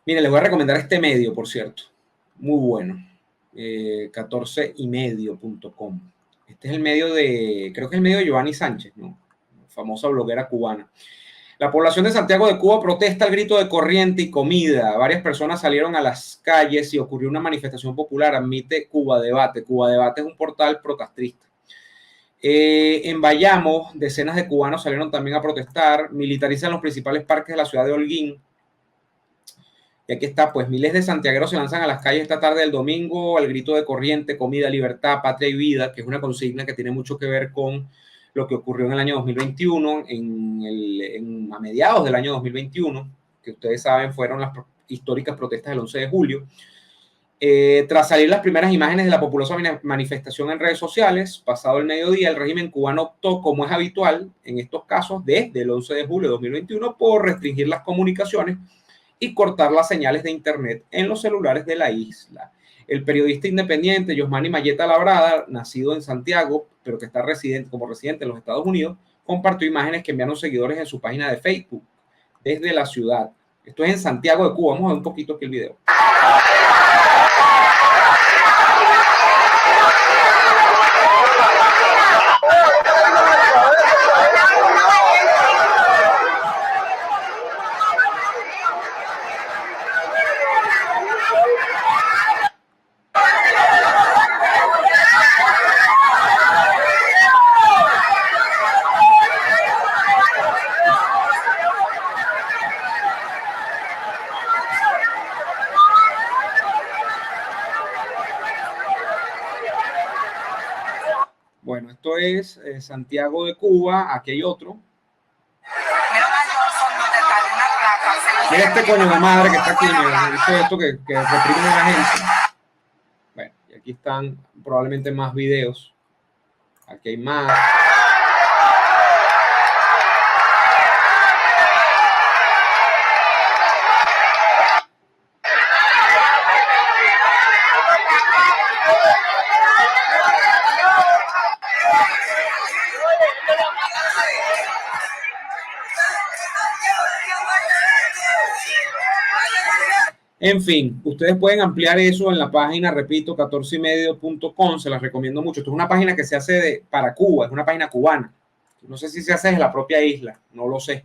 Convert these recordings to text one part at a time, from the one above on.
Mire, les voy a recomendar este medio, por cierto. Muy bueno. 14ymedio.com. Este es el medio de, creo que es el medio de Giovanni Sánchez, ¿no? Famosa bloguera cubana. La población de Santiago de Cuba protesta al grito de corriente y comida. Varias personas salieron a las calles y ocurrió una manifestación popular, admite Cuba Debate. Cuba Debate es un portal protastrista. En Bayamo, decenas de cubanos salieron también a protestar. Militarizan los principales parques de la ciudad de Holguín. Y aquí está, pues miles de santiagueros se lanzan a las calles esta tarde del domingo al grito de corriente, comida, libertad, patria y vida, que es una consigna que tiene mucho que ver con lo que ocurrió en el año 2021, a mediados del año 2021, que ustedes saben fueron las históricas protestas del 11 de julio. Tras salir las primeras imágenes de la populosa manifestación en redes sociales, pasado el mediodía, el régimen cubano optó, como es habitual en estos casos, desde el 11 de julio de 2021, por restringir las comunicaciones y cortar las señales de internet en los celulares de la isla. El periodista independiente Yosmani Mayeta Labrada, nacido en Santiago, pero que está como residente en los Estados Unidos, compartió imágenes que enviaron seguidores en su página de Facebook desde la ciudad. Esto es en Santiago de Cuba. Vamos a ver un poquito aquí el video. Bueno, esto es Santiago de Cuba. Aquí hay otro. Mira este coño de madre que está aquí. Mira, esto que reprime a la gente. Bueno, y aquí están probablemente más videos. Aquí hay más. En fin, ustedes pueden ampliar eso en la página, repito, 14ymedio.com, se las recomiendo mucho. Esto es una página que se hace para Cuba, es una página cubana. No sé si se hace desde la propia isla, no lo sé.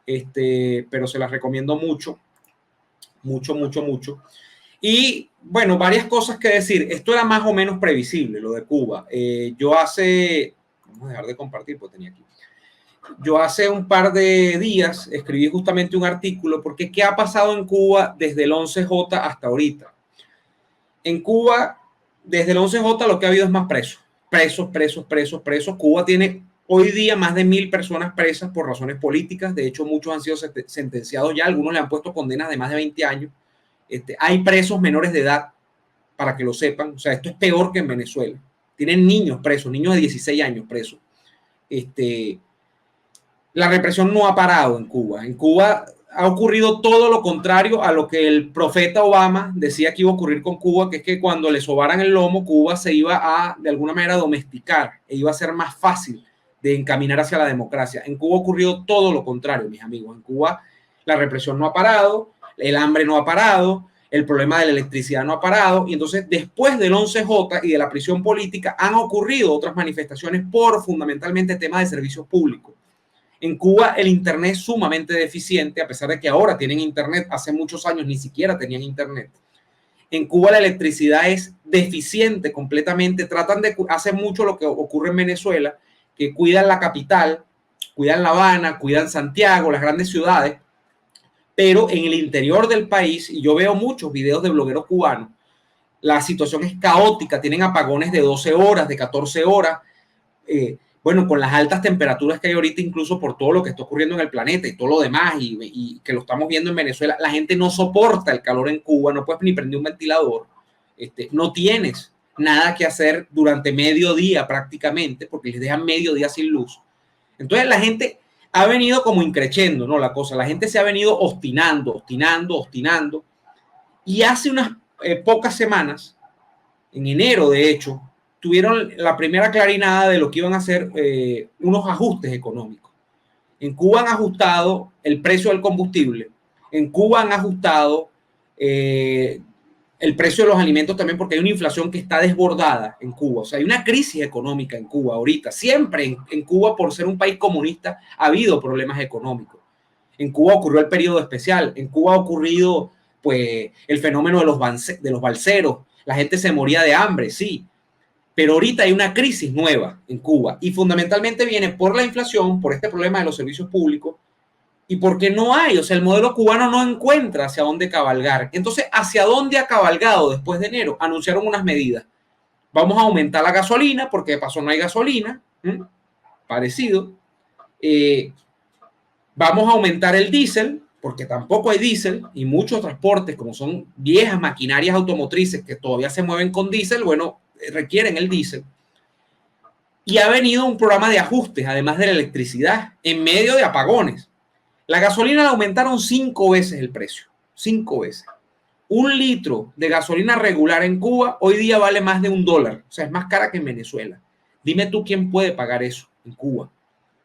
Pero se las recomiendo mucho, mucho, mucho, mucho. Y bueno, varias cosas que decir. Esto era más o menos previsible, lo de Cuba. Vamos a dejar de compartir, pues tenía aquí. Yo hace un par de días escribí justamente un artículo porque ¿qué ha pasado en Cuba desde el 11J hasta ahorita? En Cuba, desde el 11J lo que ha habido es más presos. Presos. Cuba tiene hoy día más de 1.000 personas presas por razones políticas. De hecho, muchos han sido sentenciados ya. Algunos le han puesto condenas de más de 20 años. Hay presos menores de edad, para que lo sepan. O sea, esto es peor que en Venezuela. Tienen niños presos, niños de 16 años presos. La represión no ha parado en Cuba. En Cuba ha ocurrido todo lo contrario a lo que el profeta Obama decía que iba a ocurrir con Cuba, que es que cuando le sobaran el lomo, Cuba se iba a, de alguna manera, domesticar e iba a ser más fácil de encaminar hacia la democracia. En Cuba ha ocurrido todo lo contrario, mis amigos. En Cuba la represión no ha parado, el hambre no ha parado, el problema de la electricidad no ha parado, y entonces después del 11J y de la prisión política han ocurrido otras manifestaciones por fundamentalmente temas de servicios públicos. En Cuba el internet es sumamente deficiente, a pesar de que ahora tienen internet, hace muchos años ni siquiera tenían internet. En Cuba la electricidad es deficiente completamente, hacen mucho lo que ocurre en Venezuela, que cuidan la capital, cuidan La Habana, cuidan Santiago, las grandes ciudades, pero en el interior del país, y yo veo muchos videos de blogueros cubanos, la situación es caótica, tienen apagones de 12 horas, de 14 horas, bueno, con las altas temperaturas que hay ahorita, incluso por todo lo que está ocurriendo en el planeta y todo lo demás, y que lo estamos viendo en Venezuela, la gente no soporta el calor en Cuba, no puedes ni prender un ventilador, no tienes nada que hacer durante mediodía prácticamente, porque les dejan mediodía sin luz. Entonces la gente ha venido como increciendo, ¿no? La cosa, la gente se ha venido obstinando, y hace unas pocas semanas, en enero de hecho, tuvieron la primera clarinada de lo que iban a hacer unos ajustes económicos. En Cuba han ajustado el precio del combustible, en Cuba han ajustado el precio de los alimentos también, porque hay una inflación que está desbordada en Cuba. O sea, hay una crisis económica en Cuba ahorita. Siempre en Cuba, por ser un país comunista, ha habido problemas económicos. En Cuba ocurrió el periodo especial. En Cuba ha ocurrido pues, el fenómeno de los balseros. La gente se moría de hambre, sí. Pero ahorita hay una crisis nueva en Cuba y fundamentalmente viene por la inflación, por este problema de los servicios públicos y porque no hay, o sea, el modelo cubano no encuentra hacia dónde cabalgar. Entonces, ¿hacia dónde ha cabalgado después de enero? Anunciaron unas medidas. Vamos a aumentar la gasolina porque de paso no hay gasolina, parecido. Vamos a aumentar el diésel porque tampoco hay diésel y muchos transportes, como son viejas maquinarias automotrices que todavía se mueven con diésel, bueno, requieren el diésel. Y ha venido un programa de ajustes, además de la electricidad, en medio de apagones. La gasolina la aumentaron 5 veces el precio, 5 veces. Un litro de gasolina regular en Cuba hoy día vale más de $1, o sea, es más cara que en Venezuela. Dime tú quién puede pagar eso en Cuba.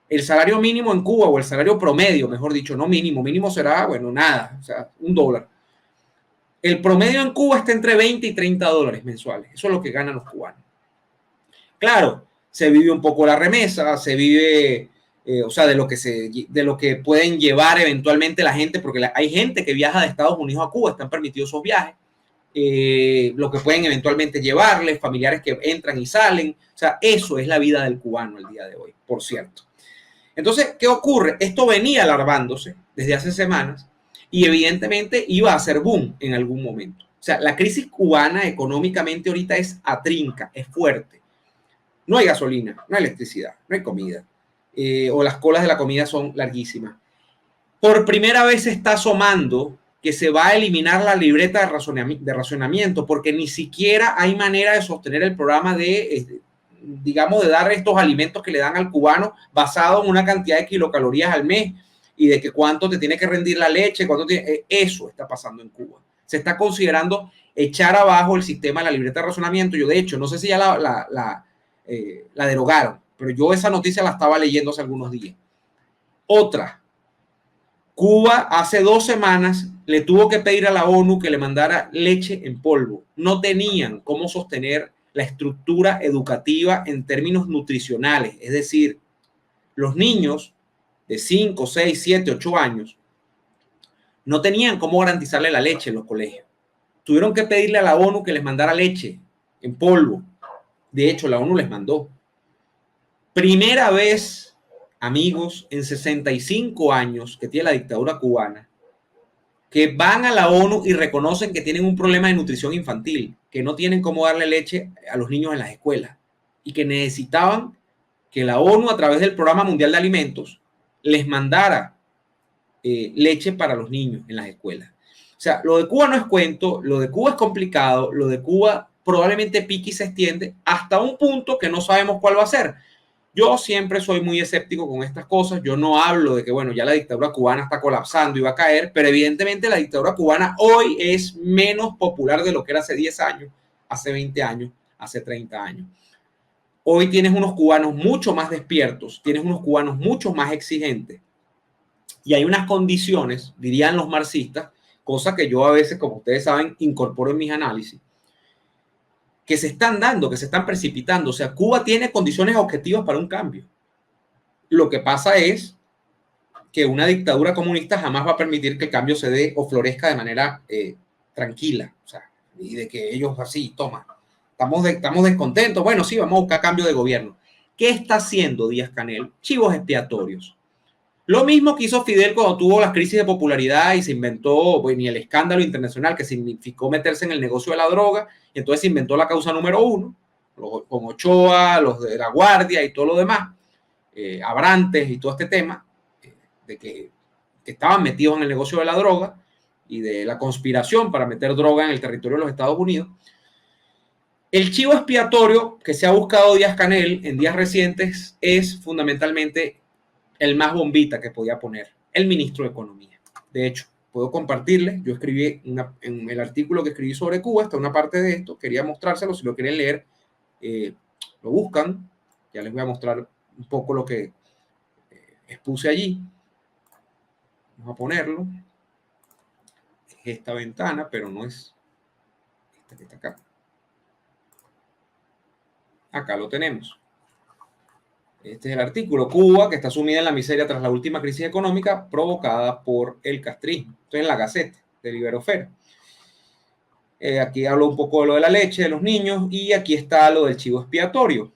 El salario mínimo en Cuba, o el salario promedio, mejor dicho, no mínimo, mínimo será, bueno, nada, o sea, $1. El promedio en Cuba está entre 20 y 30 dólares mensuales. Eso es lo que ganan los cubanos. Claro, se vive un poco la remesa, se vive, o sea, de lo que pueden llevar eventualmente la gente, porque hay gente que viaja de Estados Unidos a Cuba, están permitidos esos viajes, lo que pueden eventualmente llevarles, familiares que entran y salen, o sea, eso es la vida del cubano el día de hoy, por cierto. Entonces, ¿qué ocurre? Esto venía alarmándose desde hace semanas y evidentemente iba a ser boom en algún momento. O sea, la crisis cubana económicamente ahorita es atrinca, es fuerte. No hay gasolina, no hay electricidad, no hay comida. O las colas de la comida son larguísimas. Por primera vez se está asomando que se va a eliminar la libreta de racionamiento porque ni siquiera hay manera de sostener el programa de, digamos, de dar estos alimentos que le dan al cubano basado en una cantidad de kilocalorías al mes y de que cuánto te tiene que rendir la leche, eso está pasando en Cuba. Se está considerando echar abajo el sistema de la libreta de racionamiento. Yo, de hecho, no sé si ya la derogaron, pero yo esa noticia la estaba leyendo hace algunos días. Otra, Cuba hace 2 semanas le tuvo que pedir a la ONU que le mandara leche en polvo. No tenían cómo sostener la estructura educativa en términos nutricionales. Es decir, los niños de 5, 6, 7, 8 años no tenían cómo garantizarle la leche en los colegios. Tuvieron que pedirle a la ONU que les mandara leche en polvo. De hecho, la ONU les mandó. Primera vez, amigos, en 65 años que tiene la dictadura cubana, que van a la ONU y reconocen que tienen un problema de nutrición infantil, que no tienen cómo darle leche a los niños en las escuelas y que necesitaban que la ONU a través del Programa Mundial de Alimentos les mandara leche para los niños en las escuelas. O sea, lo de Cuba no es cuento, lo de Cuba es complicado, lo de Cuba probablemente pique y se extiende hasta un punto que no sabemos cuál va a ser. Yo siempre soy muy escéptico con estas cosas. Yo no hablo de que, bueno, ya la dictadura cubana está colapsando y va a caer, pero evidentemente la dictadura cubana hoy es menos popular de lo que era hace 10 años, hace 20 años, hace 30 años. Hoy tienes unos cubanos mucho más despiertos, tienes unos cubanos mucho más exigentes y hay unas condiciones, dirían los marxistas, cosa que yo a veces, como ustedes saben, incorporo en mis análisis, que se están dando, que se están precipitando. O sea, Cuba tiene condiciones objetivas para un cambio. Lo que pasa es que una dictadura comunista jamás va a permitir que el cambio se dé o florezca de manera tranquila. O sea, y de que ellos así, toma, estamos descontentos. Bueno, sí, vamos a buscar cambio de gobierno. ¿Qué está haciendo Díaz-Canel? Chivos expiatorios. Lo mismo que hizo Fidel cuando tuvo las crisis de popularidad y se inventó, pues, ni el escándalo internacional que significó meterse en el negocio de la droga, y entonces se inventó la causa número 1, con Ochoa, los de la Guardia y todo lo demás, Abrantes y todo este tema, de que estaban metidos en el negocio de la droga y de la conspiración para meter droga en el territorio de los Estados Unidos. El chivo expiatorio que se ha buscado Díaz-Canel en días recientes es fundamentalmente el más bombita que podía poner, el ministro de Economía. De hecho, puedo compartirles, yo escribí en el artículo que escribí sobre Cuba, está una parte de esto, quería mostrárselo, si lo quieren leer, lo buscan, ya les voy a mostrar un poco lo que expuse allí. Vamos a ponerlo. esta ventana, pero no es esta que está acá. Acá lo tenemos. Este es el artículo. Cuba, que está sumida en la miseria tras la última crisis económica provocada por el castrismo. Esto es en la Gaceta de Liberofera. Aquí hablo un poco de lo de la leche de los niños y aquí está lo del chivo expiatorio.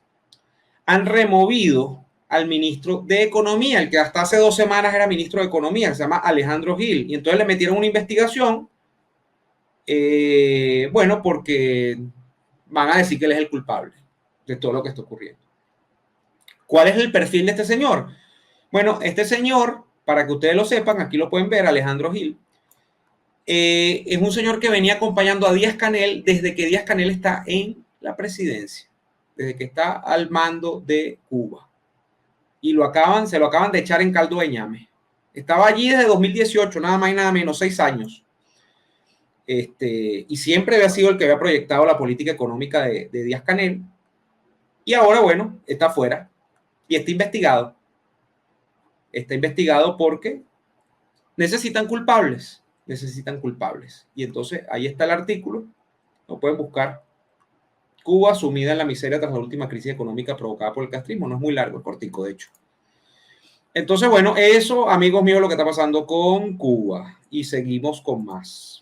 Han removido al ministro de Economía, el que hasta hace 2 semanas era ministro de Economía, que se llama Alejandro Gil, y entonces le metieron una investigación, bueno, porque van a decir que él es el culpable de todo lo que está ocurriendo. ¿Cuál es el perfil de este señor? Bueno, este señor, para que ustedes lo sepan, aquí lo pueden ver, Alejandro Gil, es un señor que venía acompañando a Díaz-Canel desde que Díaz-Canel está en la presidencia, desde que está al mando de Cuba. Y se lo acaban de echar en caldo de ñame. Estaba allí desde 2018, nada más y nada menos, 6 años. Y siempre había sido el que había proyectado la política económica de Díaz-Canel. Y ahora, bueno, está fuera y está investigado. Está investigado porque necesitan culpables. Y entonces ahí está el artículo, lo pueden buscar. Cuba sumida en la miseria tras la última crisis económica provocada por el castrismo. No es muy largo, es cortico, de hecho. Entonces, bueno, eso, amigos míos, lo que está pasando con Cuba. Y seguimos con más.